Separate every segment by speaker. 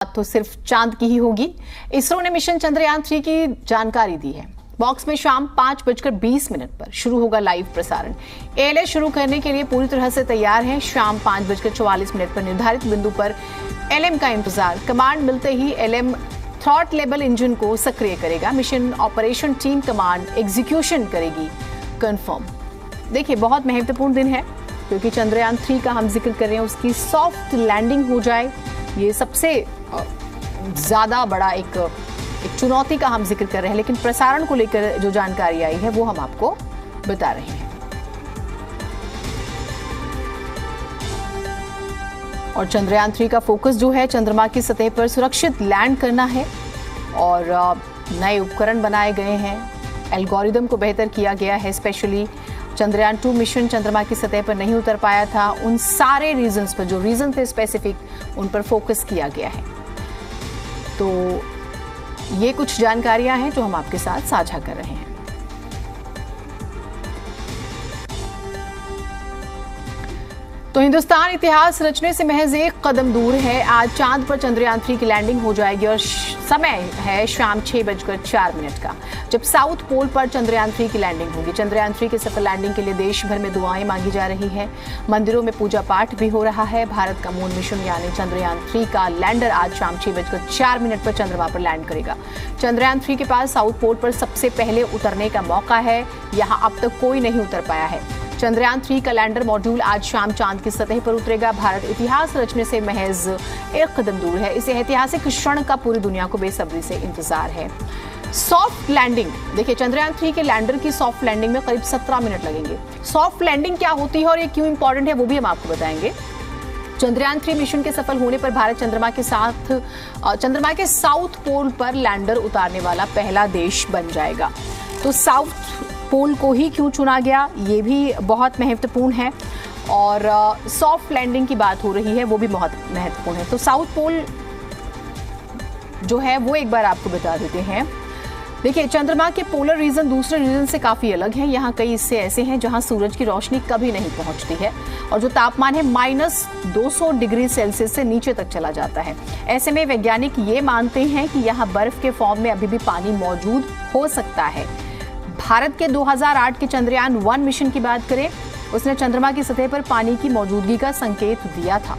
Speaker 1: तो सिर्फ चांद की ही होगी। इसरो ने मिशन चंद्रयान 3 की जानकारी दी है। बॉक्स में शाम 5:20 पर शुरू होगा लाइव प्रसारण। एएलएस शुरू करने के लिए पूरी तरह से तैयार है। शाम 5:44 पर निर्धारित बिंदु पर एलएम का इंतजार। कमांड मिलते ही एलएम थ्रॉट लेबल इंजन को सक्रिय करेगा। Mission operation team command execution करेगी कंफर्म। देखिए, बहुत महत्वपूर्ण दिन है क्योंकि चंद्रयान 3 का हम जिक्र कर रहे हैं, उसकी सॉफ्ट लैंडिंग हो जाए। ये सबसे ज्यादा बड़ा एक चुनौती का हम जिक्र कर रहे हैं, लेकिन प्रसारण को लेकर जो जानकारी आई है वो हम आपको बता रहे हैं। और चंद्रयान 3 का फोकस जो है चंद्रमा की सतह पर सुरक्षित लैंड करना है और नए उपकरण बनाए गए हैं। एल्गोरिदम को बेहतर किया गया है। स्पेशली चंद्रयान 2 मिशन चंद्रमा की सतह पर नहीं उतर पाया था, उन सारे रीजंस पर, जो रीजन थे स्पेसिफिक, उन पर फोकस किया गया है। तो ये कुछ जानकारियां हैं जो हम आपके साथ साझा कर रहे हैं। तो हिंदुस्तान इतिहास रचने से महज एक कदम दूर है। आज चांद पर चंद्रयान 3 की लैंडिंग हो जाएगी और समय है शाम 6:04 का, जब साउथ पोल पर चंद्रयान 3 की लैंडिंग होगी। चंद्रयान 3 की सफल लैंडिंग के लिए देश भर में दुआएं मांगी जा रही है। मंदिरों में पूजा पाठ भी हो रहा है। भारत का मून मिशन यानी चंद्रयान 3 का लैंडर आज शाम 6:04 पर चंद्रमा पर लैंड करेगा। चंद्रयान 3 के पास साउथ पोल पर सबसे पहले उतरने का मौका है। यहां अब तक कोई नहीं उतर पाया है। चंद्रयान 3 का लैंडर मॉड्यूल आज शाम चांद की सतह पर उतरेगा। भारत इतिहास रचने से महज एक कदम दूर है। इस ऐतिहासिक क्षण का पूरी दुनिया को बेसब्री से इंतजार है। सॉफ्ट लैंडिंग, देखिए, चंद्रयान 3 के लैंडर की सॉफ्ट लैंडिंग में करीब 17 मिनट लगेंगे। सॉफ्ट लैंडिंग क्या होती है और ये क्यों इंपॉर्टेंट है वो भी हम आपको बताएंगे। चंद्रयान 3 मिशन के सफल होने पर भारत चंद्रमा के साउथ पोल पर लैंडर उतारने वाला पहला देश बन जाएगा। तो साउथ पोल को ही क्यों चुना गया, ये भी बहुत महत्वपूर्ण है। और सॉफ्ट लैंडिंग की बात हो रही है, वो भी बहुत महत्वपूर्ण है। तो साउथ पोल जो है वो एक बार आपको बता देते हैं। देखिए, चंद्रमा के पोलर रीजन दूसरे रीजन से काफी अलग हैं। यहाँ कई हिस्से ऐसे हैं जहाँ सूरज की रोशनी कभी नहीं पहुंचती है और जो तापमान है -200 डिग्री सेल्सियस से नीचे तक चला जाता है। ऐसे में वैज्ञानिक ये मानते हैं कि यहाँ बर्फ के फॉर्म में अभी भी पानी मौजूद हो सकता है। भारत के 2008 के चंद्रयान 1 मिशन की बात करें, उसने चंद्रमा की सतह पर पानी की मौजूदगी का संकेत दिया था।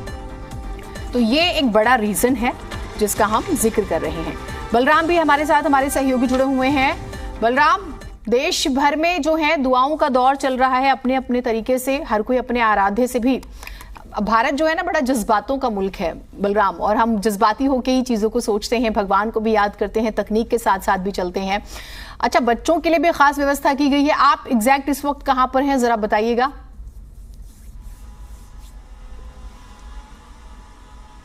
Speaker 1: तो ये एक बड़ा रीजन है जिसका हम जिक्र कर रहे हैं। बलराम भी हमारे साथ, हमारे सहयोगी जुड़े हुए हैं। बलराम, देश भर में जो है दुआओं का दौर चल रहा है अपने अपने तरीके से, हर कोई अपने आराध्य से भी। भारत जो है ना, बड़ा जज्बातों का मुल्क है बलराम, और हम जज्बाती होकर ही चीजों को सोचते हैं, भगवान को भी याद करते हैं, तकनीक के साथ साथ भी चलते हैं। अच्छा, बच्चों के लिए भी खास व्यवस्था की गई है। आप एग्जैक्ट इस वक्त कहां पर हैं, जरा बताइएगा।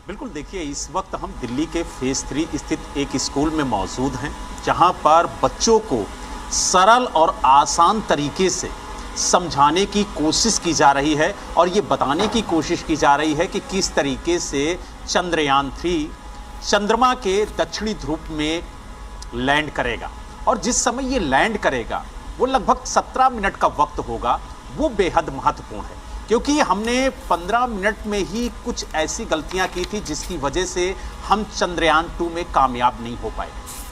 Speaker 2: बिल्कुल, देखिए, इस वक्त हम दिल्ली के फेज 3 स्थित एक स्कूल में मौजूद हैं, जहां पर बच्चों को सरल और आसान तरीके से समझाने की कोशिश की जा रही है और ये बताने की कोशिश की जा रही है कि किस तरीके से चंद्रयान 3 चंद्रमा के दक्षिणी ध्रुव में लैंड करेगा। और जिस समय ये लैंड करेगा वो लगभग 17 मिनट का वक्त होगा। वो बेहद महत्वपूर्ण है क्योंकि हमने 15 मिनट में ही कुछ ऐसी गलतियां की थी जिसकी वजह से हम चंद्रयान 2 में कामयाब नहीं हो पाए।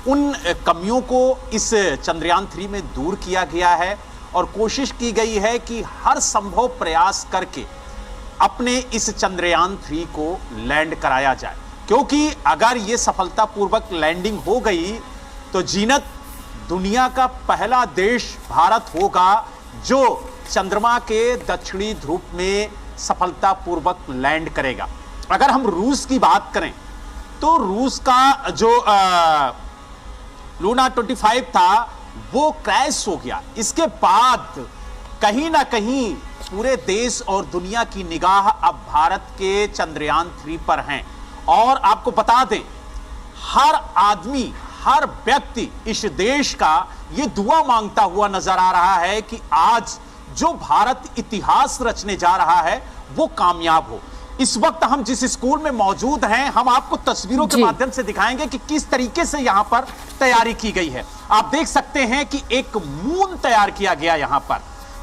Speaker 2: उन कमियों को इस चंद्रयान 3 में दूर किया गया है और कोशिश की गई है कि हर संभव प्रयास करके अपने इस चंद्रयान 3 को लैंड कराया जाए, क्योंकि अगर ये सफलतापूर्वक लैंडिंग हो गई तो जीनत दुनिया का पहला देश भारत होगा जो चंद्रमा के दक्षिणी ध्रुव में सफलतापूर्वक लैंड करेगा। अगर हम रूस की बात करें तो रूस का जो लूना 25 था वो क्रैश हो गया। इसके बाद कहीं ना कहीं पूरे देश और दुनिया की निगाह अब भारत के चंद्रयान 3 पर हैं। और आपको बता दें, हर आदमी, हर व्यक्ति इस देश का ये दुआ मांगता हुआ नजर आ रहा है कि आज जो भारत इतिहास रचने जा रहा है वो कामयाब हो। इस वक्त हम जिस स्कूल में मौजूद हैं, हम आपको तस्वीरों के माध्यम से दिखाएंगे कि किस तरीके से यहां पर तैयारी की गई है। आप देख सकते हैं कि एक मून तैयार किया गया यहां पर।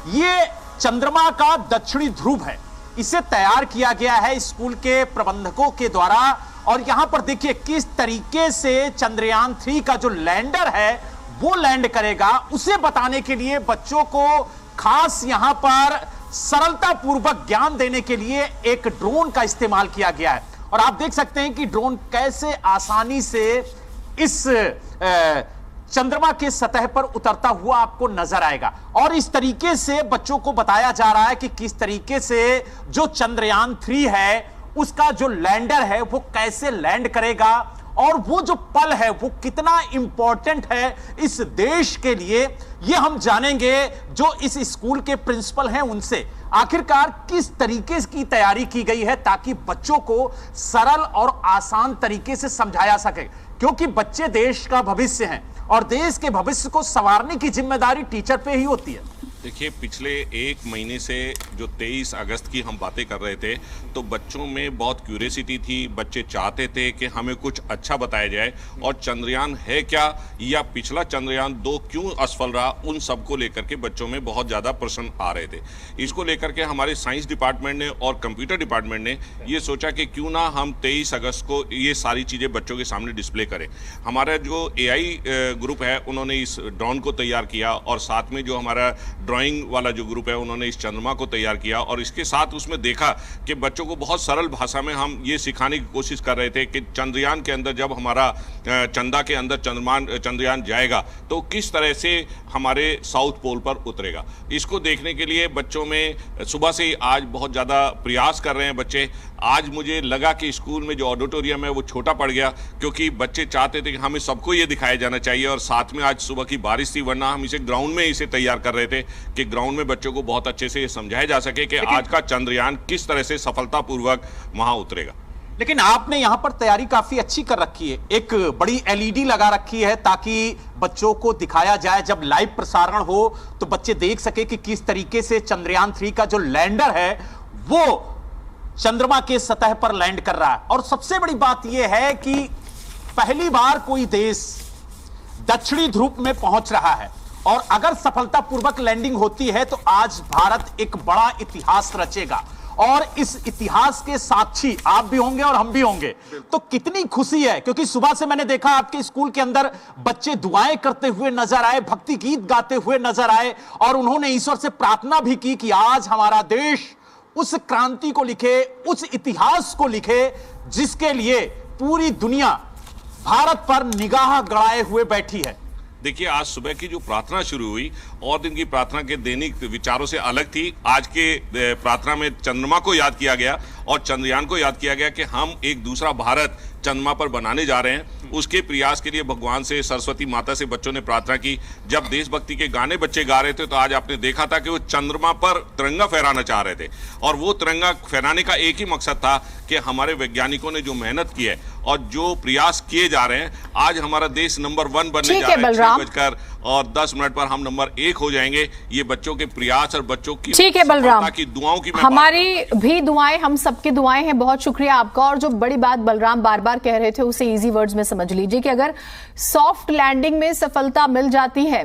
Speaker 2: यह चंद्रमा का दक्षिणी ध्रुव है। इसे तैयार किया गया है स्कूल के प्रबंधकों के द्वारा और यहां पर देखिए किस तरीके से चंद्रयान 3 का जो लैंडर है वो लैंड करेगा, उसे बताने के लिए बच्चों को खास यहां पर सरलता पूर्वक ज्ञान देने के लिए एक ड्रोन का इस्तेमाल किया गया है। और आप देख सकते हैं कि ड्रोन कैसे आसानी से इस चंद्रमा के सतह पर उतरता हुआ आपको नजर आएगा। और इस तरीके से बच्चों को बताया जा रहा है कि किस तरीके से जो चंद्रयान 3 है उसका जो लैंडर है वो कैसे लैंड करेगा, और वो जो पल है वो कितना इंपॉर्टेंट है इस देश के लिए, ये हम जानेंगे जो इस स्कूल के प्रिंसिपल हैं उनसे। आखिरकार किस तरीके की तैयारी की गई है ताकि बच्चों को सरल और आसान तरीके से समझाया सके, क्योंकि बच्चे देश का भविष्य हैं और देश के भविष्य को संवारने की जिम्मेदारी टीचर पे ही होती है।
Speaker 3: देखिए, पिछले एक महीने से जो 23 अगस्त की हम बातें कर रहे थे तो बच्चों में बहुत क्यूरियोसिटी थी। बच्चे चाहते थे कि हमें कुछ अच्छा बताया जाए, और चंद्रयान है क्या या पिछला चंद्रयान 2 क्यों असफल रहा, उन सब को लेकर के बच्चों में बहुत ज़्यादा प्रश्न आ रहे थे। इसको लेकर के हमारे साइंस डिपार्टमेंट ने और कंप्यूटर डिपार्टमेंट ने ये सोचा कि क्यों ना हम 23 अगस्त को ये सारी चीज़ें बच्चों के सामने डिस्प्ले करें। हमारा जो AI ग्रुप है उन्होंने इस ड्रोन को तैयार किया, और साथ में जो हमारा ड्राइंग वाला जो ग्रुप है उन्होंने इस चंद्रमा को तैयार किया, और इसके साथ उसमें देखा कि बच्चों को बहुत सरल भाषा में हम ये सिखाने की कोशिश कर रहे थे कि चंद्रयान के अंदर जब हमारा चंदा के अंदर चंद्रयान जाएगा तो किस तरह से हमारे साउथ पोल पर उतरेगा। इसको देखने के लिए बच्चों में सुबह से ही आज बहुत ज़्यादा प्रयास कर रहे हैं बच्चे। आज मुझे लगा कि स्कूल में जो ऑडिटोरियम है वो छोटा पड़ गया, क्योंकि बच्चे चाहते थे कि हमें सबको ये दिखाया जाना चाहिए, और साथ में आज सुबह की बारिश थी, वरना हम इसे ग्राउंड में इसे तैयार कर रहे थे कि ग्राउंड में बच्चों को बहुत अच्छे से समझाया जा सके कि आज का चंद्रयान किस तरह से सफलतापूर्वक वहां उतरेगा।
Speaker 2: लेकिन आपने यहां पर तैयारी काफी अच्छी कर रखी है, एक बड़ी LED लगा रखी है ताकि बच्चों को दिखाया जाए, जब लाइव प्रसारण हो तो बच्चे देख सके कि किस तरीके से चंद्रयान 3 का जो लैंडर है वो चंद्रमा के सतह पर लैंड कर रहा है। और सबसे बड़ी बात यह है कि पहली बार कोई देश दक्षिणी ध्रुव में पहुंच रहा है, और अगर सफलतापूर्वक लैंडिंग होती है तो आज भारत एक बड़ा इतिहास रचेगा, और इस इतिहास के साक्षी आप भी होंगे और हम भी होंगे। तो कितनी खुशी है, क्योंकि सुबह से मैंने देखा आपके स्कूल के अंदर बच्चे दुआएं करते हुए नजर आए, भक्ति गीत गाते हुए नजर आए, और उन्होंने ईश्वर से प्रार्थना भी की कि आज हमारा देश उस क्रांति को लिखे, उस इतिहास को लिखे जिसके लिए पूरी दुनिया भारत पर निगाह गड़ाए हुए बैठी है।
Speaker 3: देखिए, आज सुबह की जो प्रार्थना शुरू हुई और दिन की प्रार्थना के दैनिक विचारों से अलग थी। आज के प्रार्थना में चंद्रमा को याद किया गया और चंद्रयान को याद किया गया कि हम एक दूसरा भारत चंद्रमा पर बनाने जा रहे हैं। उसके प्रयास के लिए भगवान से, सरस्वती माता से बच्चों ने प्रार्थना की। जब देशभक्ति के गाने बच्चे गा रहे थे तो आज आपने देखा था कि वो चंद्रमा पर तिरंगा फहराना चाह रहे थे, और वो तिरंगा फहराने का एक ही मकसद था कि हमारे वैज्ञानिकों ने जो मेहनत की है और जो प्रयास किए जा रहे हैं, आज हमारा देश नंबर 1 बनने जा रहा है। 6:10 पर हम नंबर 1 हो जाएंगे। ये बच्चों के प्रयास और बच्चों की
Speaker 1: बलराम
Speaker 3: की दुआओं की
Speaker 1: हमारी भी दुआएं, हम सबकी दुआएं हैं। बहुत शुक्रिया आपका। और जो बड़ी बात बलराम बार बार कह रहे थे उसे इजी वर्ड्स में समझ लीजिए कि अगर सॉफ्ट लैंडिंग में सफलता मिल जाती है